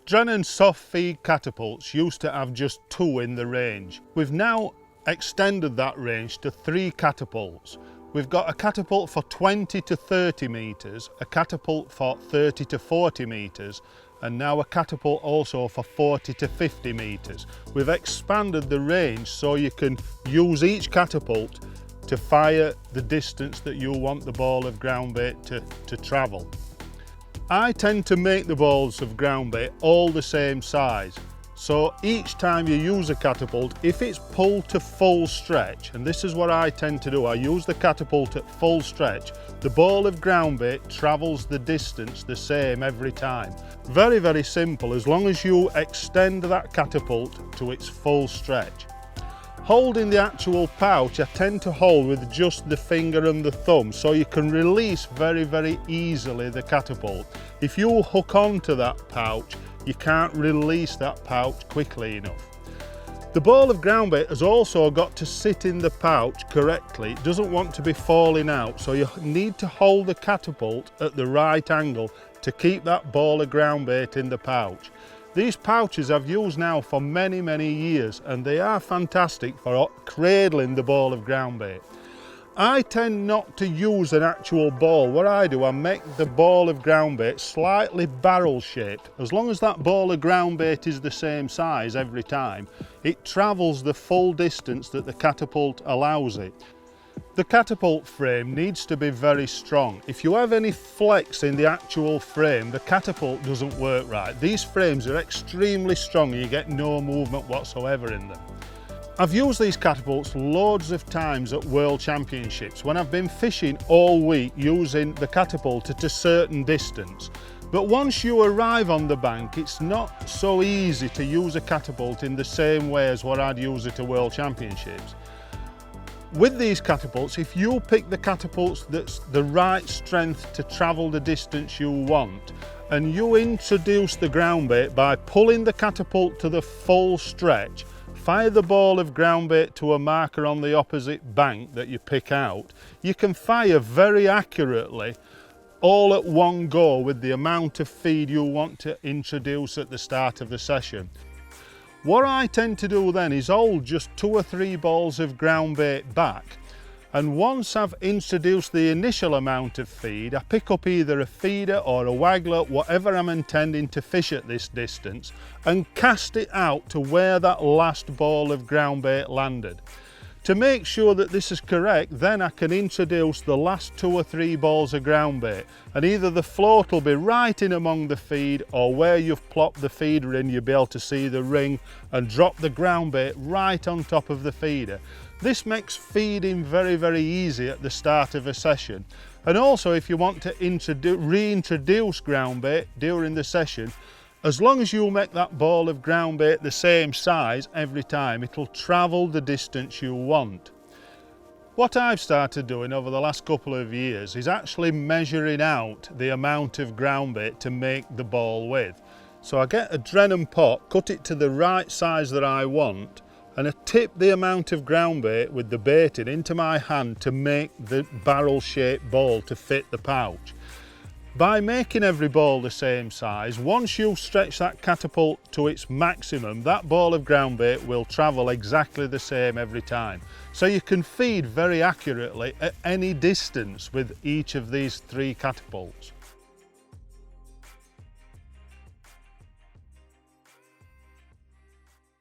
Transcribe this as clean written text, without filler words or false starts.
Drennan Soft Feed catapults used to have just 2 in the range. We've now extended that range to 3 catapults. We've got a catapult for 20 to 30 metres, a catapult for 30 to 40 metres, and now a catapult also for 40 to 50 metres. We've expanded the range so you can use each catapult to fire the distance that you want the ball of groundbait to travel. I tend to make the balls of groundbait all the same size. So each time you use a catapult, if it's pulled to full stretch, and this is what I tend to do, I use the catapult at full stretch, the ball of groundbait travels the distance the same every time. Very, very simple, as long as you extend that catapult to its full stretch. Holding the actual pouch, I tend to hold with just the finger and the thumb, so you can release very, very easily the catapult. If you hook onto that pouch, you can't release that pouch quickly enough. The ball of groundbait has also got to sit in the pouch correctly. It doesn't want to be falling out, so you need to hold the catapult at the right angle to keep that ball of groundbait in the pouch. These pouches I've used now for many, many years, and they are fantastic for cradling the ball of groundbait. I tend not to use an actual ball. What I do, I make the ball of groundbait slightly barrel shaped. As long as that ball of groundbait is the same size every time, it travels the full distance that the catapult allows it. The catapult frame needs to be very strong. If you have any flex in the actual frame, the catapult doesn't work right. These frames are extremely strong and you get no movement whatsoever in them. I've used these catapults loads of times at World Championships when I've been fishing all week using the catapult at a certain distance. But once you arrive on the bank, it's not so easy to use a catapult in the same way as what I'd use at a World Championships. With these catapults, if you pick the catapults that's the right strength to travel the distance you want, and you introduce the groundbait by pulling the catapult to the full stretch, fire the ball of groundbait to a marker on the opposite bank that you pick out, you can fire very accurately all at one go with the amount of feed you want to introduce at the start of the session. What I tend to do then is hold just 2 or 3 balls of groundbait back, and once I've introduced the initial amount of feed, I pick up either a feeder or a waggler, whatever I'm intending to fish at this distance, and cast it out to where that last ball of groundbait landed. To make sure that this is correct, then I can introduce the last 2 or 3 balls of groundbait, and either the float will be right in among the feed, or where you've plopped the feeder in, you'll be able to see the ring and drop the groundbait right on top of the feeder. This makes feeding very, very easy at the start of a session. And also, if you want to reintroduce groundbait during the session, as long as you make that ball of groundbait the same size every time, it'll travel the distance you want. What I've started doing over the last couple of years is actually measuring out the amount of groundbait to make the ball with. So I get a Drennan pot, cut it to the right size that I want, and I tip the amount of groundbait with the baiting into my hand to make the barrel-shaped ball to fit the pouch. By making every ball the same size, once you stretch that catapult to its maximum, that ball of groundbait will travel exactly the same every time. So you can feed very accurately at any distance with each of these 3 catapults.